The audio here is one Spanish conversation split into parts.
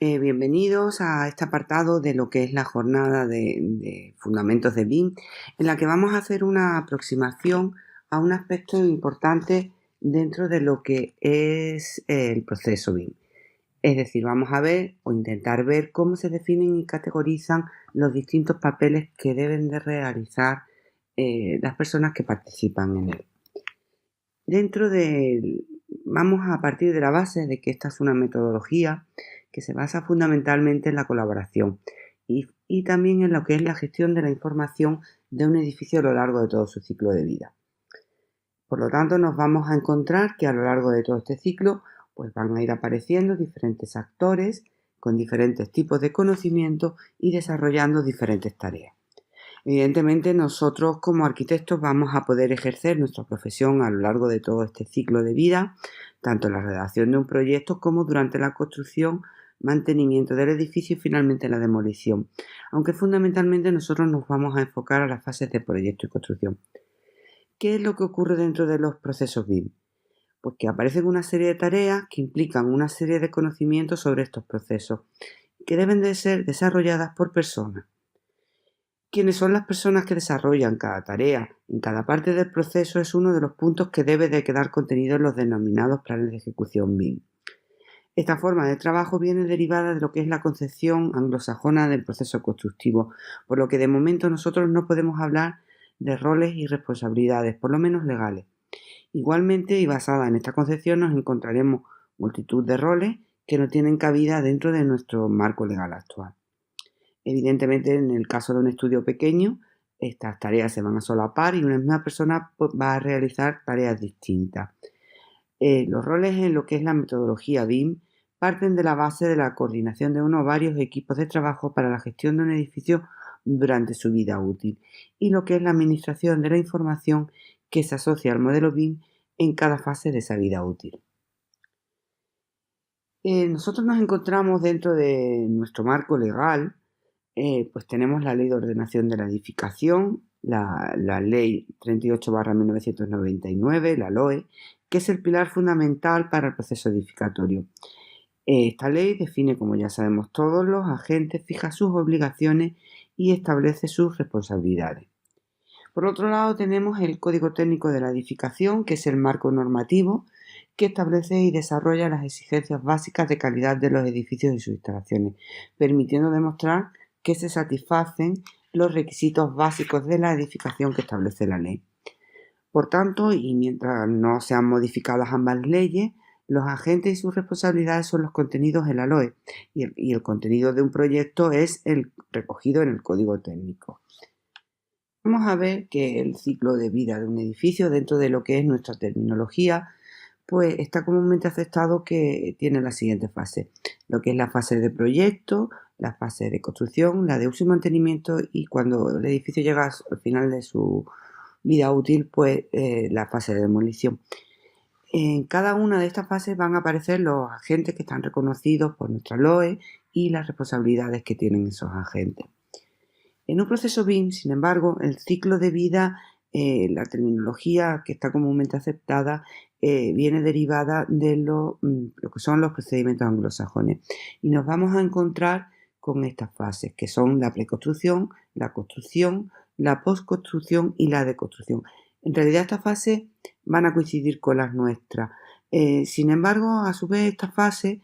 Bienvenidos a este apartado de lo que es la jornada de Fundamentos de BIM, en la que vamos a hacer una aproximación a un aspecto importante dentro de lo que es el proceso BIM. Es decir, vamos a ver o intentar ver cómo se definen y categorizan los distintos papeles que deben de realizar las personas que participan en él. Vamos a partir de la base de que esta es una metodología que se basa fundamentalmente en la colaboración y también en lo que es la gestión de la información de un edificio a lo largo de todo su ciclo de vida. Por lo tanto, nos vamos a encontrar que a lo largo de todo este ciclo pues van a ir apareciendo diferentes actores con diferentes tipos de conocimiento y desarrollando diferentes tareas. Evidentemente, nosotros como arquitectos vamos a poder ejercer nuestra profesión a lo largo de todo este ciclo de vida, tanto en la redacción de un proyecto como durante la construcción, mantenimiento del edificio y finalmente la demolición, aunque fundamentalmente nosotros nos vamos a enfocar a las fases de proyecto y construcción. ¿Qué es lo que ocurre dentro de los procesos BIM? Pues que aparecen una serie de tareas que implican una serie de conocimientos sobre estos procesos, que deben de ser desarrolladas por personas. ¿Quiénes son las personas que desarrollan cada tarea en cada parte del proceso? Es uno de los puntos que debe de quedar contenido en los denominados planes de ejecución BIM. Esta forma de trabajo viene derivada de lo que es la concepción anglosajona del proceso constructivo, por lo que de momento nosotros no podemos hablar de roles y responsabilidades, por lo menos legales. Igualmente, y basada en esta concepción, nos encontraremos multitud de roles que no tienen cabida dentro de nuestro marco legal actual. Evidentemente, en el caso de un estudio pequeño, estas tareas se van a solapar y una misma persona va a realizar tareas distintas. Los roles en lo que es la metodología BIM parten de la base de la coordinación de uno o varios equipos de trabajo para la gestión de un edificio durante su vida útil y lo que es la administración de la información que se asocia al modelo BIM en cada fase de esa vida útil. Nosotros nos encontramos dentro de nuestro marco legal, pues tenemos la Ley de Ordenación de la Edificación, la Ley 38/1999, la LOE, que es el pilar fundamental para el proceso edificatorio. Esta ley define, como ya sabemos todos, los agentes, fija sus obligaciones y establece sus responsabilidades. Por otro lado, tenemos el Código Técnico de la Edificación, que es el marco normativo que establece y desarrolla las exigencias básicas de calidad de los edificios y sus instalaciones, permitiendo demostrar que se satisfacen los requisitos básicos de la edificación que establece la ley. Por tanto, y mientras no sean modificadas ambas leyes, los agentes y sus responsabilidades son los contenidos en la LOE y el contenido de un proyecto es el recogido en el Código Técnico. Vamos a ver que el ciclo de vida de un edificio dentro de lo que es nuestra terminología pues está comúnmente aceptado que tiene la siguiente fase, lo que es la fase de proyecto, la fase de construcción, la de uso y mantenimiento y cuando el edificio llega al final de su vida útil, pues la fase de demolición. En cada una de estas fases van a aparecer los agentes que están reconocidos por nuestra LOE y las responsabilidades que tienen esos agentes. En un proceso BIM, sin embargo, el ciclo de vida, la terminología que está comúnmente aceptada, viene derivada de lo que son los procedimientos anglosajones. Y nos vamos a encontrar con estas fases, que son la preconstrucción, la construcción, la postconstrucción y la deconstrucción. En realidad estas fases van a coincidir con las nuestras. Sin embargo, a su vez, esta fase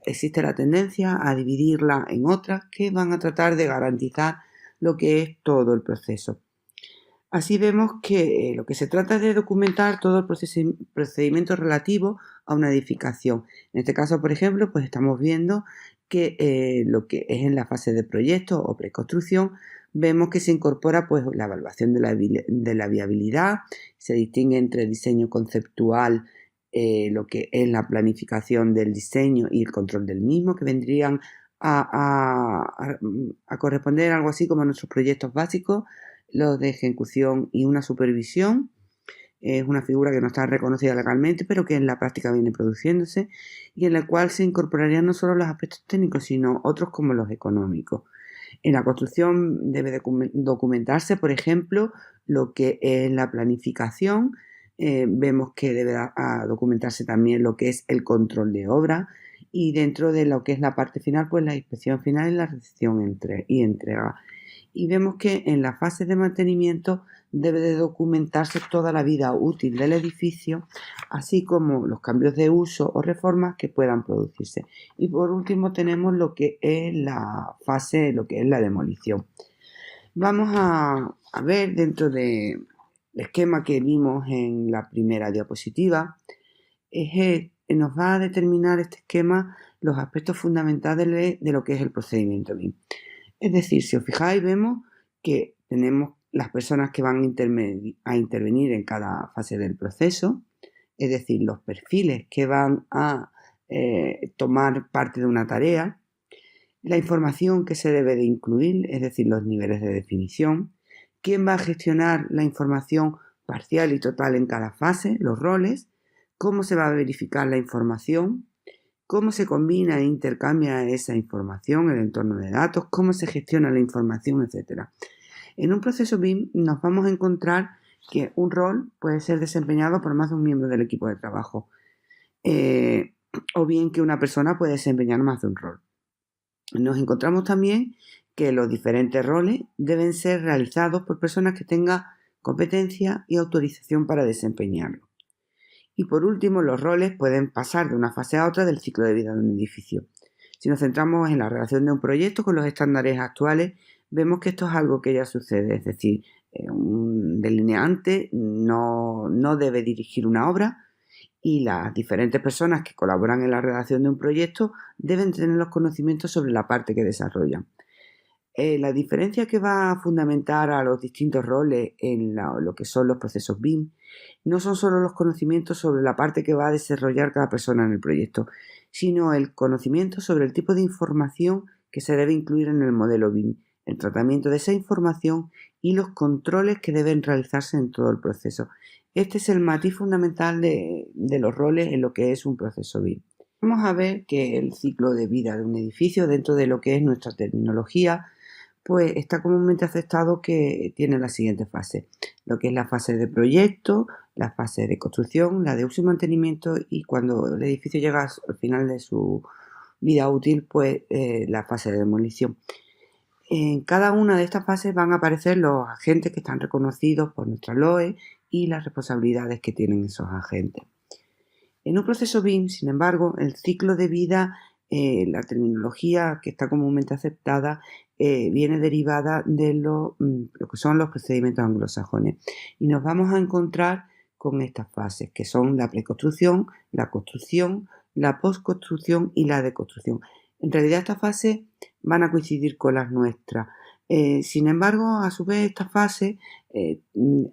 existe la tendencia a dividirla en otras que van a tratar de garantizar lo que es todo el proceso. Así vemos que lo que se trata es de documentar todo el procedimiento relativo a una edificación. En este caso, por ejemplo, pues estamos viendo que lo que es en la fase de proyecto o preconstrucción, vemos que se incorpora pues la evaluación de la viabilidad, se distingue entre diseño conceptual, lo que es la planificación del diseño y el control del mismo, que vendrían a corresponder a algo así como a nuestros proyectos básicos, los de ejecución y una supervisión. Es una figura que no está reconocida legalmente, pero que en la práctica viene produciéndose y en la cual se incorporarían no solo los aspectos técnicos, sino otros como los económicos. En la construcción debe documentarse, por ejemplo, lo que es la planificación. Vemos que debe documentarse también lo que es el control de obra y dentro de lo que es la parte final, pues la inspección final y la recepción y entrega. Y vemos que en la fase de mantenimiento debe de documentarse toda la vida útil del edificio, así como los cambios de uso o reformas que puedan producirse. Y por último tenemos lo que es la fase, lo que es la demolición. Vamos a ver dentro del esquema que vimos en la primera diapositiva, nos va a determinar este esquema los aspectos fundamentales de lo que es el procedimiento BIM. Es decir, si os fijáis, vemos que tenemos las personas que van a intervenir en cada fase del proceso, es decir, los perfiles que van a tomar parte de una tarea, la información que se debe de incluir, es decir, los niveles de definición, quién va a gestionar la información parcial y total en cada fase, los roles, cómo se va a verificar la información, cómo se combina e intercambia esa información, el entorno de datos, cómo se gestiona la información, etc. En un proceso BIM nos vamos a encontrar que un rol puede ser desempeñado por más de un miembro del equipo de trabajo, o bien que una persona puede desempeñar más de un rol. Nos encontramos también que los diferentes roles deben ser realizados por personas que tengan competencia y autorización para desempeñarlo. Y por último, los roles pueden pasar de una fase a otra del ciclo de vida de un edificio. Si nos centramos en la relación de un proyecto con los estándares actuales, vemos que esto es algo que ya sucede, es decir, un delineante no debe dirigir una obra y las diferentes personas que colaboran en la redacción de un proyecto deben tener los conocimientos sobre la parte que desarrollan. La diferencia que va a fundamentar a los distintos roles en lo que son los procesos BIM no son solo los conocimientos sobre la parte que va a desarrollar cada persona en el proyecto, sino el conocimiento sobre el tipo de información que se debe incluir en el modelo BIM, el tratamiento de esa información y los controles que deben realizarse en todo el proceso. Este es el matiz fundamental de los roles en lo que es un proceso BIM. Vamos a ver que el ciclo de vida de un edificio, dentro de lo que es nuestra terminología, pues está comúnmente aceptado que tiene la siguiente fase, lo que es la fase de proyecto, la fase de construcción, la de uso y mantenimiento y cuando el edificio llega al final de su vida útil, pues la fase de demolición. En cada una de estas fases van a aparecer los agentes que están reconocidos por nuestra LOE y las responsabilidades que tienen esos agentes. En un proceso BIM, sin embargo, el ciclo de vida, la terminología que está comúnmente aceptada, viene derivada de lo que son los procedimientos anglosajones. Y nos vamos a encontrar con estas fases, que son la preconstrucción, la construcción, la postconstrucción y la deconstrucción. En realidad estas fases van a coincidir con las nuestras. Sin embargo, a su vez, esta fase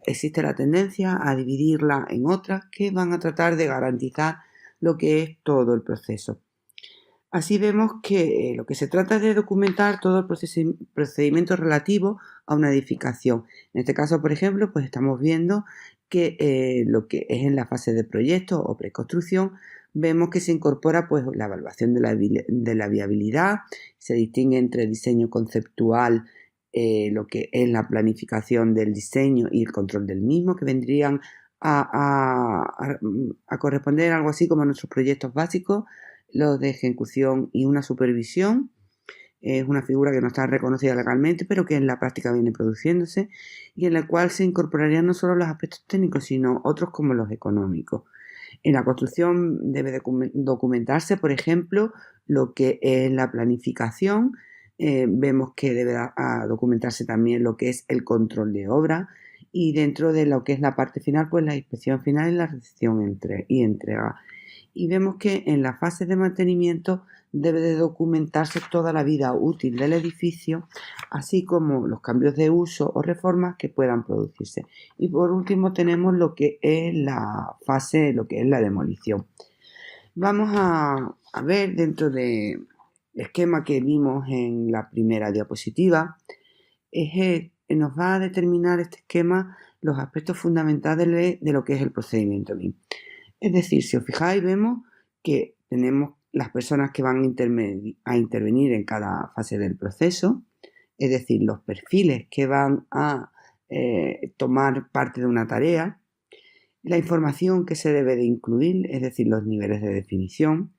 existe la tendencia a dividirla en otras que van a tratar de garantizar lo que es todo el proceso. Así vemos que lo que se trata es de documentar todo el procedimiento relativo a una edificación. En este caso, por ejemplo, pues estamos viendo que lo que es en la fase de proyecto o preconstrucción, vemos que se incorpora pues la evaluación de la viabilidad, se distingue entre diseño conceptual, lo que es la planificación del diseño y el control del mismo, que vendrían a corresponder a algo así como a nuestros proyectos básicos, los de ejecución y una supervisión. Es una figura que no está reconocida legalmente, pero que en la práctica viene produciéndose y en la cual se incorporarían no solo los aspectos técnicos, sino otros como los económicos. En la construcción debe documentarse, por ejemplo, lo que es la planificación. Vemos que debe documentarse también lo que es el control de obra y dentro de lo que es la parte final, pues la inspección final y la recepción y entrega. Y vemos que en la fase de mantenimiento debe de documentarse toda la vida útil del edificio, así como los cambios de uso o reformas que puedan producirse. Y por último tenemos lo que es la fase, lo que es la demolición. Vamos a ver dentro del esquema que vimos en la primera diapositiva, nos va a determinar este esquema los aspectos fundamentales de lo que es el procedimiento BIM. Es decir, si os fijáis, vemos que tenemos las personas que van a intervenir en cada fase del proceso, es decir, los perfiles que van a tomar parte de una tarea, la información que se debe de incluir, es decir, los niveles de definición,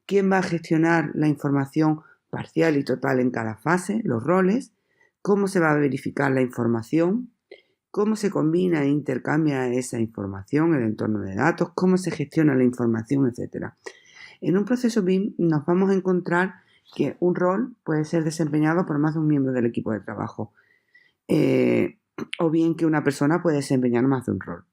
quién va a gestionar la información parcial y total en cada fase, los roles, cómo se va a verificar la información, cómo se combina e intercambia esa información, el entorno de datos, cómo se gestiona la información, etc. En un proceso BIM nos vamos a encontrar que un rol puede ser desempeñado por más de un miembro del equipo de trabajo, o bien que una persona puede desempeñar más de un rol.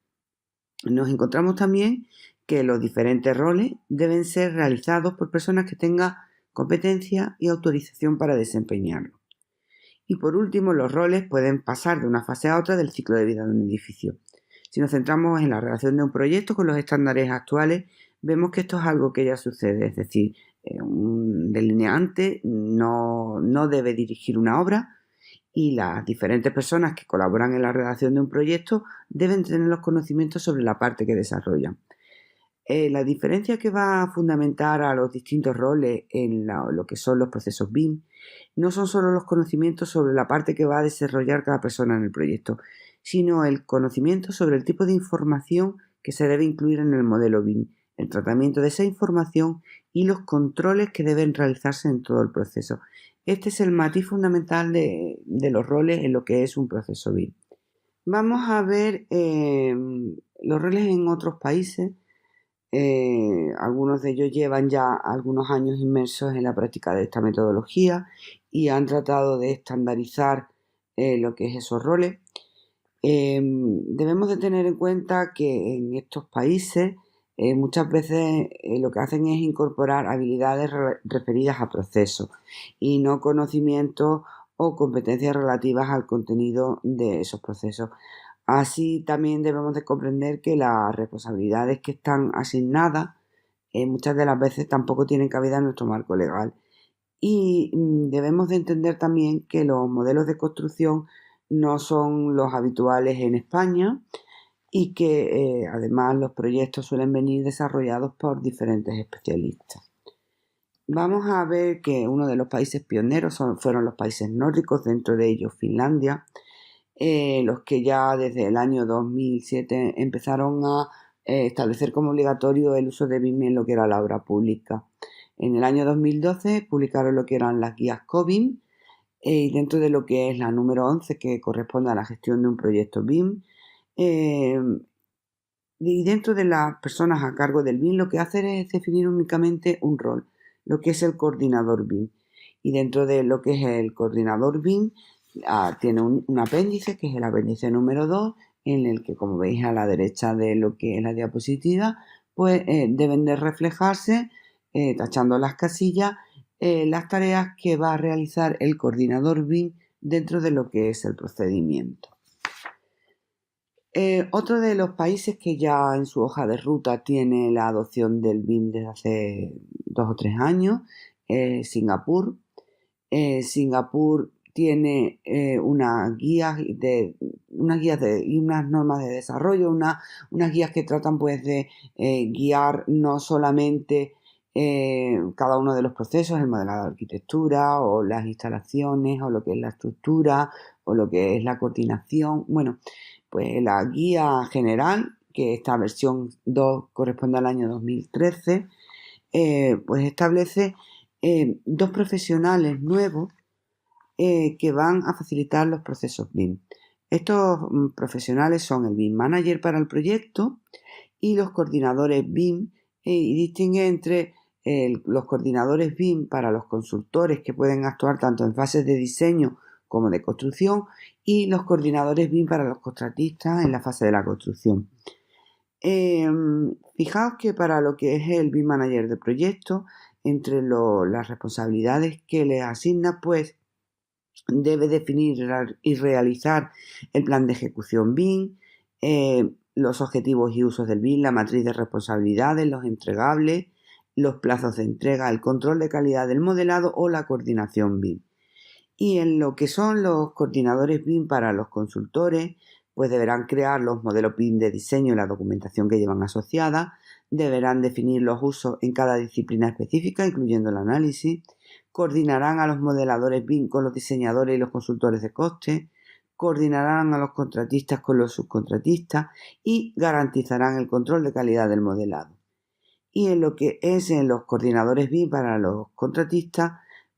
Nos encontramos también que los diferentes roles deben ser realizados por personas que tengan competencia y autorización para desempeñarlo. Y por último, los roles pueden pasar de una fase a otra del ciclo de vida de un edificio. Si nos centramos en la relación de un proyecto con los estándares actuales, vemos que esto es algo que ya sucede, es decir, un delineante no debe dirigir una obra y las diferentes personas que colaboran en la redacción de un proyecto deben tener los conocimientos sobre la parte que desarrollan. La diferencia que va a fundamentar a los distintos roles en lo que son los procesos BIM no son solo los conocimientos sobre la parte que va a desarrollar cada persona en el proyecto, sino el conocimiento sobre el tipo de información que se debe incluir en el modelo BIM, el tratamiento de esa información y los controles que deben realizarse en todo el proceso. Este es el matiz fundamental de los roles en lo que es un proceso BIM. Vamos a ver los roles en otros países. Algunos de ellos llevan ya algunos años inmersos en la práctica de esta metodología y han tratado de estandarizar lo que es esos roles. Debemos de tener en cuenta que en estos países muchas veces lo que hacen es incorporar habilidades referidas a procesos y no conocimientos o competencias relativas al contenido de esos procesos. Así también debemos de comprender que las responsabilidades que están asignadas muchas de las veces tampoco tienen cabida en nuestro marco legal. Y debemos de entender también que los modelos de construcción no son los habituales en España y que además los proyectos suelen venir desarrollados por diferentes especialistas. Vamos a ver que uno de los países pioneros fueron los países nórdicos, dentro de ellos Finlandia, los que ya desde el año 2007 empezaron a establecer como obligatorio el uso de BIM en lo que era la obra pública. En el año 2012 publicaron lo que eran las guías COBIM, y dentro de lo que es la número 11, que corresponde a la gestión de un proyecto BIM, y dentro de las personas a cargo del BIM lo que hacen es definir únicamente un rol, lo que es el coordinador BIM. Y dentro de lo que es el coordinador BIM tiene un apéndice, que es el apéndice número 2, en el que, como veis a la derecha de lo que es la diapositiva, pues deben de reflejarse, tachando las casillas, las tareas que va a realizar el coordinador BIM dentro de lo que es el procedimiento. Otro de los países que ya en su hoja de ruta tiene la adopción del BIM desde hace 2 o 3 años es Singapur. Singapur tiene unas guías y unas normas de desarrollo, unas guías que tratan pues de guiar no solamente cada uno de los procesos, el modelado de arquitectura o las instalaciones o lo que es la estructura o lo que es la coordinación. Bueno, pues la guía general, que esta versión 2 corresponde al año 2013, pues establece 2 profesionales nuevos que van a facilitar los procesos BIM. Estos profesionales son el BIM Manager para el proyecto y los coordinadores BIM, y distingue entre los coordinadores BIM para los consultores, que pueden actuar tanto en fases de diseño como de construcción, y los coordinadores BIM para los contratistas en la fase de la construcción. Fijaos que para lo que es el BIM Manager de proyecto, entre las responsabilidades que le asigna, pues debe definir y realizar el plan de ejecución BIM, los objetivos y usos del BIM, la matriz de responsabilidades, los entregables, los plazos de entrega, el control de calidad del modelado o la coordinación BIM. Y en lo que son los coordinadores BIM para los consultores, pues deberán crear los modelos BIM de diseño y la documentación que llevan asociada, deberán definir los usos en cada disciplina específica, incluyendo el análisis, coordinarán a los modeladores BIM con los diseñadores y los consultores de coste, coordinarán a los contratistas con los subcontratistas y garantizarán el control de calidad del modelado. Y en lo que es en los coordinadores BIM para los contratistas,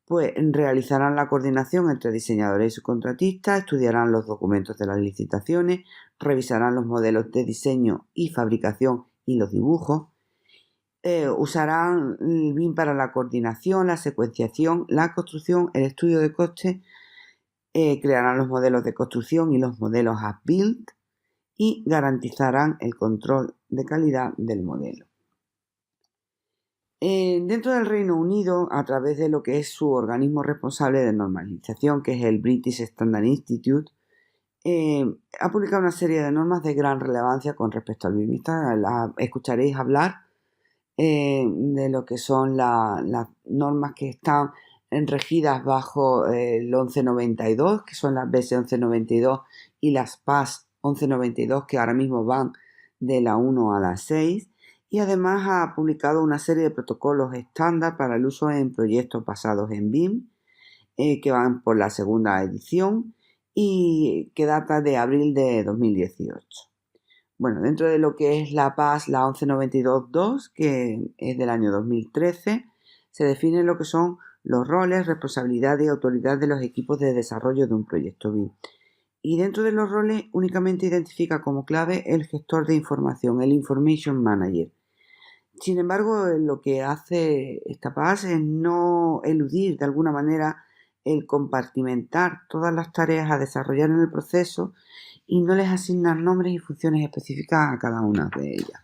pues realizarán la coordinación entre diseñadores y subcontratistas, estudiarán los documentos de las licitaciones, revisarán los modelos de diseño y fabricación y los dibujos, usarán el BIM para la coordinación, la secuenciación, la construcción, el estudio de costes, crearán los modelos de construcción y los modelos as-built y garantizarán el control de calidad del modelo. Dentro del Reino Unido, a través de lo que es su organismo responsable de normalización, que es el British Standard Institute, ha publicado una serie de normas de gran relevancia con respecto al BIM. Escucharéis hablar de lo que son las normas que están regidas bajo el 1192, que son las BS 1192 y las PAS 1192, que ahora mismo van de la 1 a la 6, y además ha publicado una serie de protocolos estándar para el uso en proyectos basados en BIM, que van por la segunda edición y que data de abril de 2018. Bueno, dentro de lo que es la PAS, la 1192.2, que es del año 2013, se definen lo que son los roles, responsabilidades y autoridad de los equipos de desarrollo de un proyecto BIM. Y dentro de los roles únicamente identifica como clave el gestor de información, el Information Manager. Sin embargo, lo que hace esta PAS es no eludir de alguna manera el compartimentar todas las tareas a desarrollar en el proceso y no les asignar nombres y funciones específicas a cada una de ellas.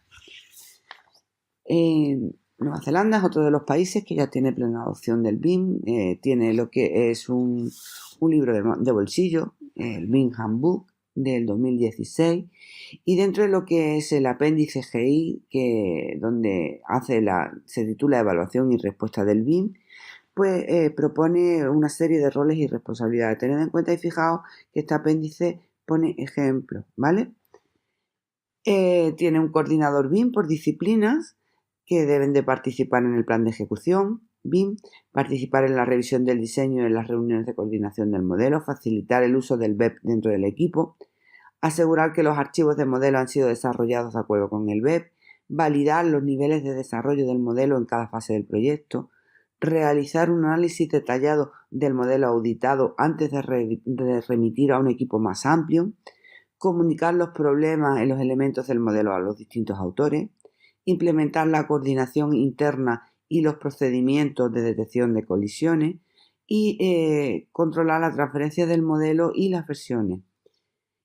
Nueva Zelanda es otro de los países que ya tiene plena adopción del BIM, tiene lo que es un libro de bolsillo, el BIM Handbook del 2016, y dentro de lo que es el apéndice GI, donde se titula Evaluación y Respuesta del BIM, pues propone una serie de roles y responsabilidades. Tened en cuenta y fijaos que este apéndice pone ejemplos, ¿vale? Tiene un coordinador BIM por disciplinas que deben de participar en el plan de ejecución BIM, participar en la revisión del diseño y en las reuniones de coordinación del modelo, facilitar el uso del BEP dentro del equipo, asegurar que los archivos de modelo han sido desarrollados de acuerdo con el BEP, validar los niveles de desarrollo del modelo en cada fase del proyecto, realizar un análisis detallado del modelo auditado antes de remitir a un equipo más amplio, comunicar los problemas en los elementos del modelo a los distintos autores, implementar la coordinación interna y los procedimientos de detección de colisiones y controlar la transferencia del modelo y las versiones.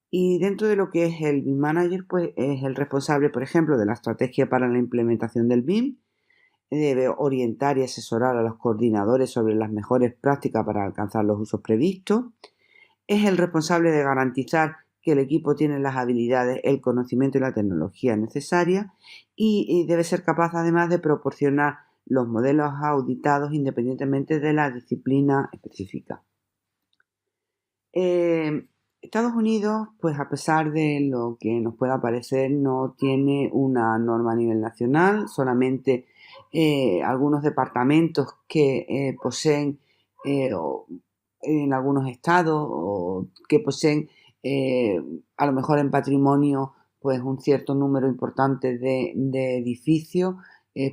Y dentro de lo que es el BIM Manager, pues es el responsable, por ejemplo, de la estrategia para la implementación del BIM, debe orientar y asesorar a los coordinadores sobre las mejores prácticas para alcanzar los usos previstos, es el responsable de garantizar que el equipo tiene las habilidades, el conocimiento y la tecnología necesarias y debe ser capaz además de proporcionar los modelos auditados independientemente de la disciplina específica. Estados Unidos, pues a pesar de lo que nos pueda parecer, no tiene una norma a nivel nacional, solamente algunos departamentos que poseen en algunos estados o que poseen a lo mejor en patrimonio pues un cierto número importante de edificios,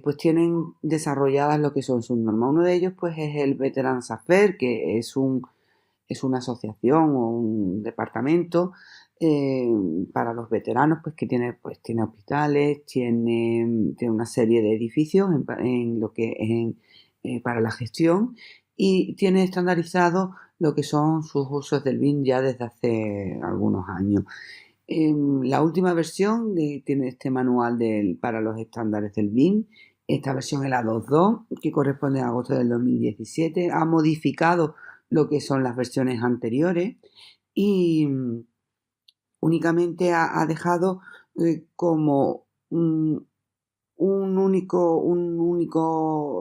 pues tienen desarrolladas lo que son sus normas. Uno de ellos pues es el Veterans Affairs, que es una asociación o un departamento para los veteranos, pues que tiene hospitales, tiene una serie de edificios en lo que es para la gestión y tiene estandarizado lo que son sus usos del BIM ya desde hace algunos años. La última versión tiene este manual para los estándares del BIM. Esta versión es la 2.2, que corresponde a agosto del 2017. Ha modificado lo que son las versiones anteriores y únicamente ha dejado como un único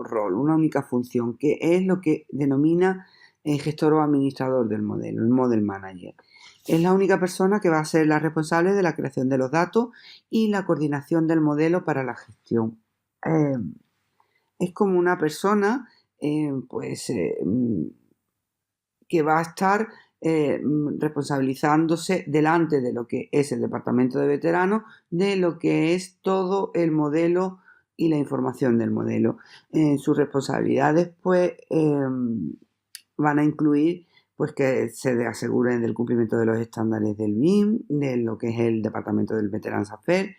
rol, una única función, que es lo que denomina gestor o administrador del modelo, el Model Manager. Es la única persona que va a ser la responsable de la creación de los datos y la coordinación del modelo para la gestión. Es como una persona, que va a estar responsabilizándose delante de lo que es el departamento de veteranos de lo que es todo el modelo y la información del modelo. En sus responsabilidades pues van a incluir pues que se aseguren del cumplimiento de los estándares del BIM, de lo que es el Departamento del Veterans Affairs.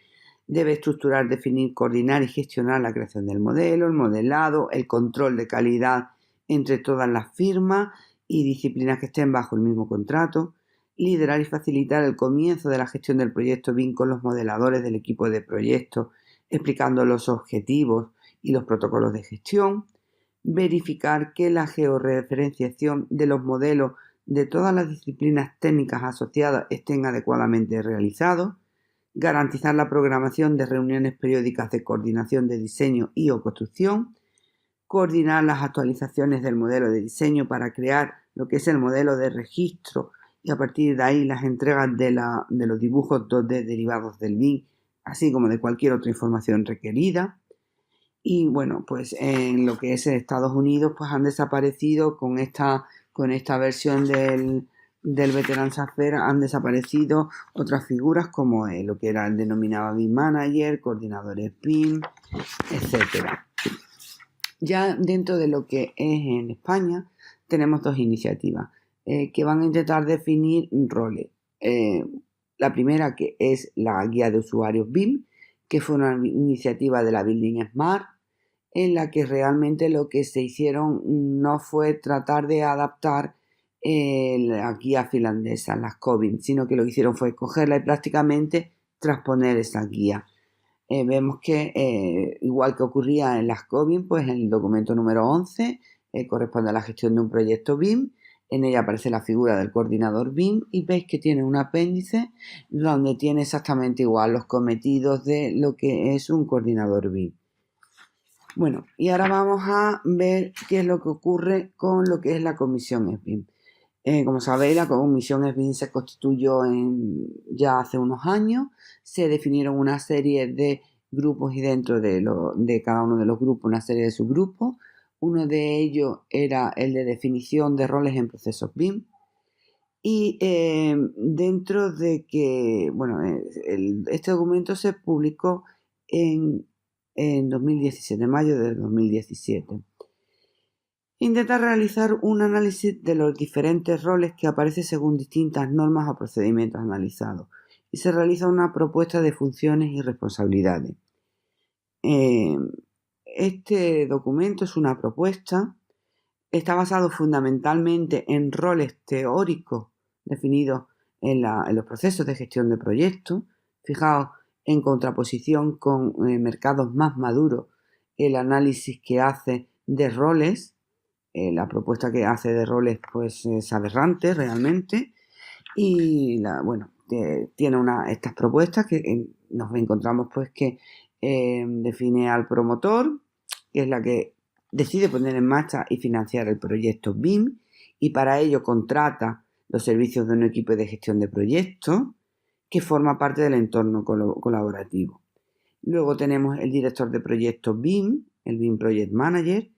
Debe estructurar, definir, coordinar y gestionar la creación del modelo, el modelado, el control de calidad entre todas las firmas y disciplinas que estén bajo el mismo contrato, liderar y facilitar el comienzo de la gestión del proyecto BIM con los modeladores del equipo de proyecto, explicando los objetivos y los protocolos de gestión, verificar que la georreferenciación de los modelos de todas las disciplinas técnicas asociadas estén adecuadamente realizados, garantizar la programación de reuniones periódicas de coordinación de diseño y o construcción, coordinar las actualizaciones del modelo de diseño para crear lo que es el modelo de registro y a partir de ahí las entregas de los dibujos 2D derivados del BIM, así como de cualquier otra información requerida. Y bueno, pues en lo que es Estados Unidos pues han desaparecido con esta versión del Veterans Affairs, han desaparecido otras figuras como lo que era el denominado BIM Manager, coordinadores BIM, etcétera. Ya dentro de lo que es en España tenemos dos iniciativas que van a intentar definir roles. La primera, que es la guía de usuarios BIM, que fue una iniciativa de la Building Smart, en la que realmente lo que se hicieron no fue tratar de adaptar la guía finlandesa, las COBIN, sino que lo que hicieron fue cogerla y prácticamente transponer esa guía. Vemos que igual que ocurría en las COBIN, pues en el documento número 11 corresponde a la gestión de un proyecto BIM. En ella aparece la figura del coordinador BIM y veis que tiene un apéndice donde tiene exactamente igual los cometidos de lo que es un coordinador BIM. Bueno, y ahora vamos a ver qué es lo que ocurre con lo que es la comisión SBIM. Como sabéis, la comisión SBIM se constituyó ya hace unos años. Se definieron una serie de grupos y dentro de cada uno de los grupos una serie de subgrupos. Uno de ellos era el de definición de roles en procesos BIM. Y dentro de que, bueno, este documento se publicó en 2017, mayo de 2017. Intenta realizar un análisis de los diferentes roles que aparecen según distintas normas o procedimientos analizados y se realiza una propuesta de funciones y responsabilidades. Este documento es una propuesta, está basado fundamentalmente en roles teóricos definidos en los procesos de gestión de proyectos. Fijaos, en contraposición con mercados más maduros, el análisis que hace de roles, la propuesta que hace de roles pues es aberrante realmente y tiene estas propuestas que nos encontramos pues que define al promotor, que es la que decide poner en marcha y financiar el proyecto BIM y para ello contrata los servicios de un equipo de gestión de proyectos que forma parte del entorno colaborativo. Luego tenemos el director de proyectos BIM, el BIM Project Manager,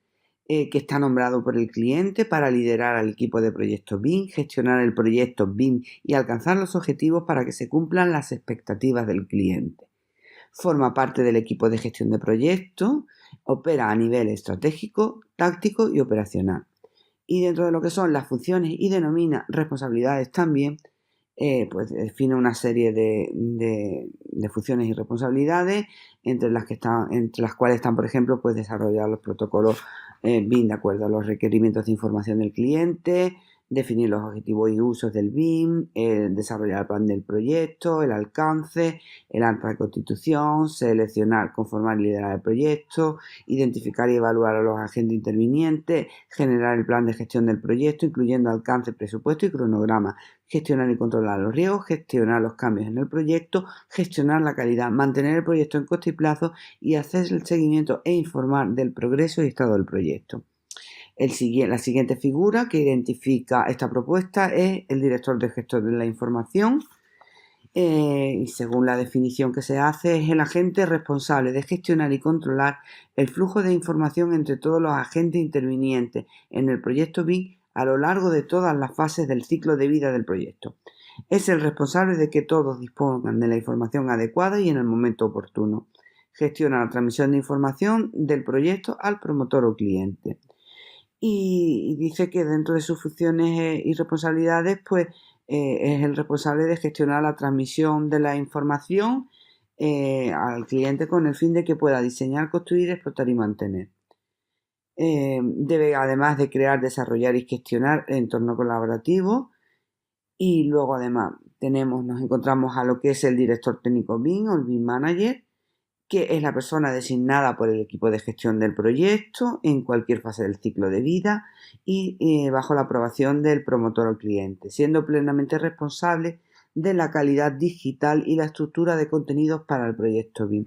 que está nombrado por el cliente para liderar al equipo de proyectos BIM, gestionar el proyecto BIM y alcanzar los objetivos para que se cumplan las expectativas del cliente. Forma parte del equipo de gestión de proyectos, opera a nivel estratégico, táctico y operacional. Y dentro de lo que son las funciones y denomina responsabilidades también, pues define una serie de funciones y responsabilidades entre las cuales están, por ejemplo, pues desarrollar los protocolos BIM de acuerdo a los requerimientos de información del cliente, definir los objetivos y usos del BIM, desarrollar el plan del proyecto, el alcance, el acta de constitución, seleccionar, conformar y liderar el proyecto, identificar y evaluar a los agentes intervinientes, generar el plan de gestión del proyecto, incluyendo alcance, presupuesto y cronograma, gestionar y controlar los riesgos, gestionar los cambios en el proyecto, gestionar la calidad, mantener el proyecto en coste y plazo y hacer el seguimiento e informar del progreso y estado del proyecto. La siguiente figura que identifica esta propuesta es el director de gestión de la información y según la definición que se hace es el agente responsable de gestionar y controlar el flujo de información entre todos los agentes intervinientes en el proyecto BIM a lo largo de todas las fases del ciclo de vida del proyecto. Es el responsable de que todos dispongan de la información adecuada y en el momento oportuno. gestiona la transmisión de información del proyecto al promotor o cliente. Y dice que dentro de sus funciones y responsabilidades, pues es el responsable de gestionar la transmisión de la información al cliente con el fin de que pueda diseñar, construir, explotar y mantener. Debe, además de crear, desarrollar y gestionar el entorno colaborativo. Y luego, además, nos encontramos a lo que es el director técnico BIM o el BIM Manager, que es la persona designada por el equipo de gestión del proyecto en cualquier fase del ciclo de vida y bajo la aprobación del promotor o cliente, siendo plenamente responsable de la calidad digital y la estructura de contenidos para el proyecto BIM.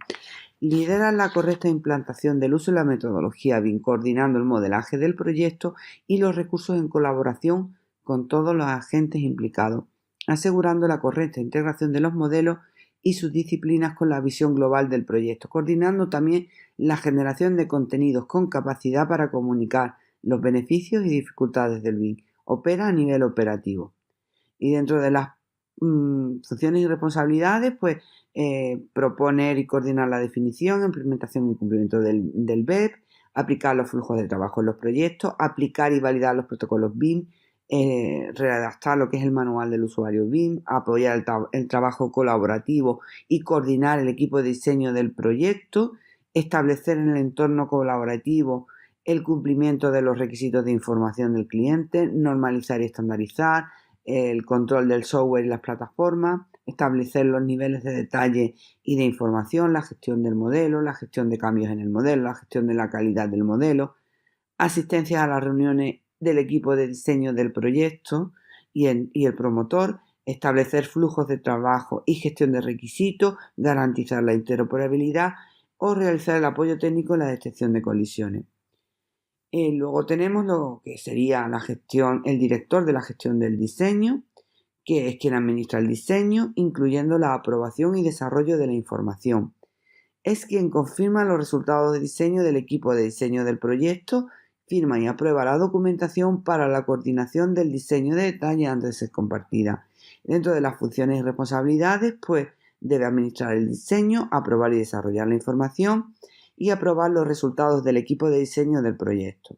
Lidera la correcta implantación del uso de la metodología BIM, coordinando el modelaje del proyecto y los recursos en colaboración con todos los agentes implicados, asegurando la correcta integración de los modelos y sus disciplinas con la visión global del proyecto, coordinando también la generación de contenidos con capacidad para comunicar los beneficios y dificultades del BIM. Opera a nivel operativo. Y dentro de las funciones y responsabilidades, pues proponer y coordinar la definición, implementación y cumplimiento del BEP, aplicar los flujos de trabajo en los proyectos, aplicar y validar los protocolos BIM, redactar lo que es el manual del usuario BIM, apoyar el trabajo colaborativo y coordinar el equipo de diseño del proyecto, establecer en el entorno colaborativo el cumplimiento de los requisitos de información del cliente, normalizar y estandarizar, el control del software y las plataformas, establecer los niveles de detalle y de información, la gestión del modelo, la gestión de cambios en el modelo, la gestión de la calidad del modelo, asistencia a las reuniones del equipo de diseño del proyecto y el promotor, establecer flujos de trabajo y gestión de requisitos, garantizar la interoperabilidad o realizar el apoyo técnico en la detección de colisiones. Luego tenemos lo que sería la gestión, el director de la gestión del diseño, que es quien administra el diseño, incluyendo la aprobación y desarrollo de la información. Es quien confirma los resultados de diseño del equipo de diseño del proyecto, firma y aprueba la documentación para la coordinación del diseño de detalle antes de ser compartida. Dentro de las funciones y responsabilidades, pues debe administrar el diseño, aprobar y desarrollar la información y aprobar los resultados del equipo de diseño del proyecto.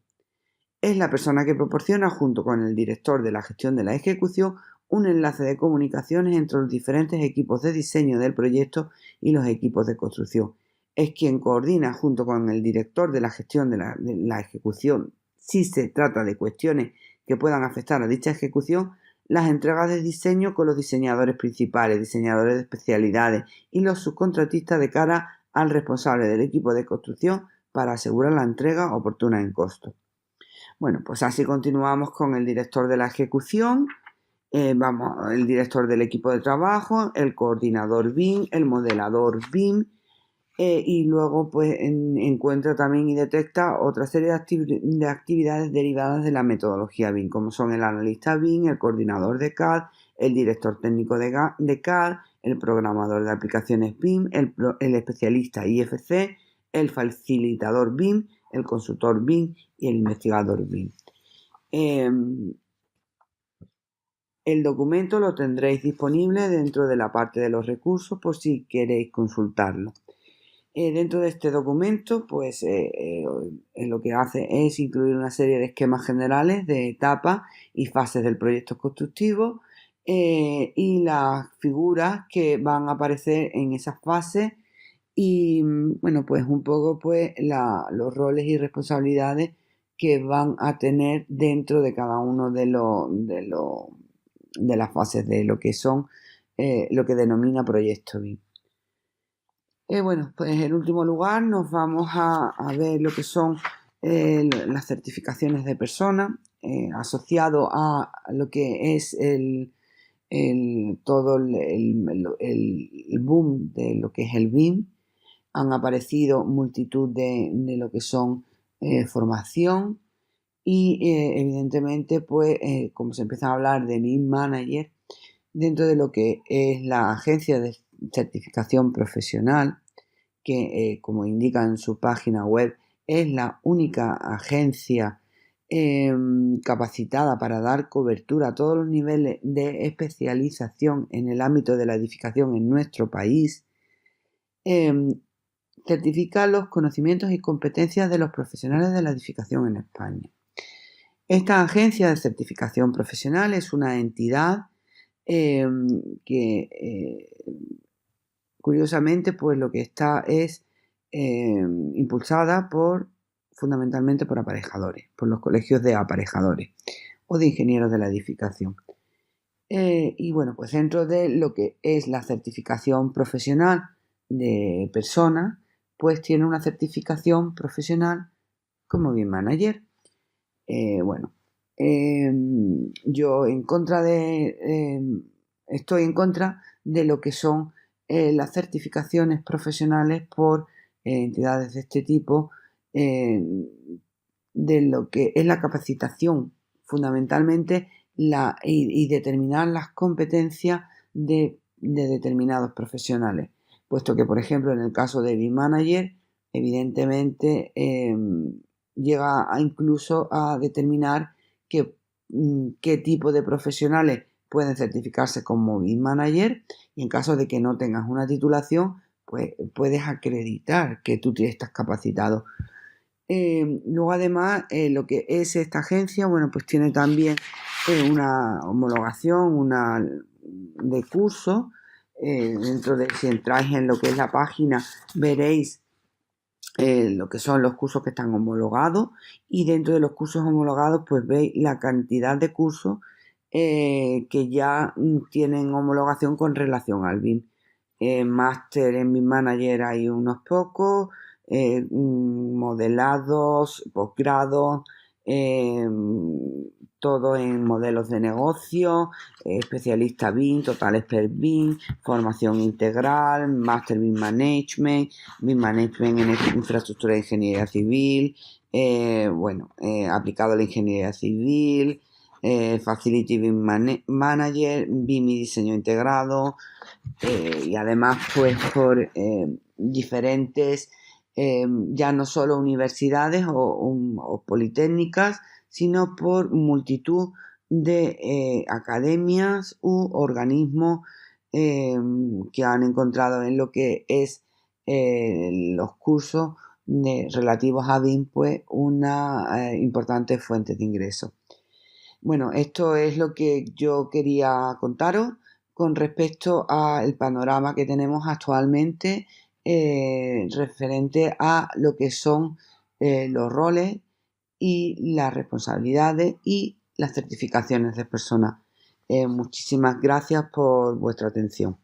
Es la persona que proporciona, junto con el director de la gestión de la ejecución, un enlace de comunicaciones entre los diferentes equipos de diseño del proyecto y los equipos de construcción. Es quien coordina, junto con el director de la gestión de la ejecución, si se trata de cuestiones que puedan afectar a dicha ejecución, las entregas de diseño con los diseñadores principales, diseñadores de especialidades y los subcontratistas de cara al responsable del equipo de construcción para asegurar la entrega oportuna en costo. Bueno, pues así continuamos con el director de la ejecución, el director del equipo de trabajo, el coordinador BIM, el modelador BIM, y luego pues encuentra también y detecta otra serie de actividades derivadas de la metodología BIM, como son el analista BIM, el coordinador de CAD, el director técnico de CAD, el programador de aplicaciones BIM, el especialista IFC, el facilitador BIM, el consultor BIM y el investigador BIM. El documento lo tendréis disponible dentro de la parte de los recursos por si queréis consultarlo. Dentro de este documento, pues lo que hace es incluir una serie de esquemas generales de etapas y fases del proyecto constructivo y las figuras que van a aparecer en esas fases y, bueno, pues un poco pues los roles y responsabilidades que van a tener dentro de cada uno de las fases de lo que son lo que denomina proyecto BIM. Bueno, pues en último lugar nos vamos a ver lo que son las certificaciones de persona asociado a lo que es todo el boom de lo que es el BIM. Han aparecido multitud de lo que son formación y evidentemente pues como se empieza a hablar de BIM Manager dentro de lo que es la agencia de certificación profesional que como indica en su página web es la única agencia capacitada para dar cobertura a todos los niveles de especialización en el ámbito de la edificación en nuestro país. certifica los conocimientos y competencias de los profesionales de la edificación en España. Esta agencia de certificación profesional es una entidad que curiosamente pues lo que está es impulsada fundamentalmente por aparejadores, por los colegios de aparejadores o de ingenieros de la edificación. Y bueno, pues dentro de lo que es la certificación profesional de personas, pues tiene una certificación profesional como BIM Manager. Bueno, yo estoy en contra de lo que son las certificaciones profesionales por entidades de este tipo, de lo que es la capacitación, fundamentalmente y determinar las competencias de determinados profesionales, puesto que, por ejemplo, en el caso de BIM Manager, evidentemente llega incluso a determinar qué tipo de profesionales pueden certificarse como BIM Manager, y en caso de que no tengas una titulación, pues puedes acreditar que tú estás capacitado. Luego además lo que es esta agencia, bueno, pues tiene también una homologación de curso. Dentro de, si entráis en lo que es la página, veréis lo que son los cursos que están homologados, y dentro de los cursos homologados pues veis la cantidad de cursos que ya tienen homologación con relación al BIM. Máster en BIM Manager hay unos pocos, modelados, posgrados, todo en modelos de negocio, especialista BIM, Total Expert BIM, formación integral, Master BIM Management en infraestructura de ingeniería civil, aplicado a la ingeniería civil, Facility BIM Manager, BIM y diseño integrado, y además pues por diferentes, ya no solo universidades o politécnicas, sino por multitud de academias u organismos que han encontrado en lo que es los cursos relativos a BIM pues una importante fuente de ingresos. Bueno, esto es lo que yo quería contaros con respecto al panorama que tenemos actualmente referente a lo que son los roles y las responsabilidades y las certificaciones de personas. Muchísimas gracias por vuestra atención.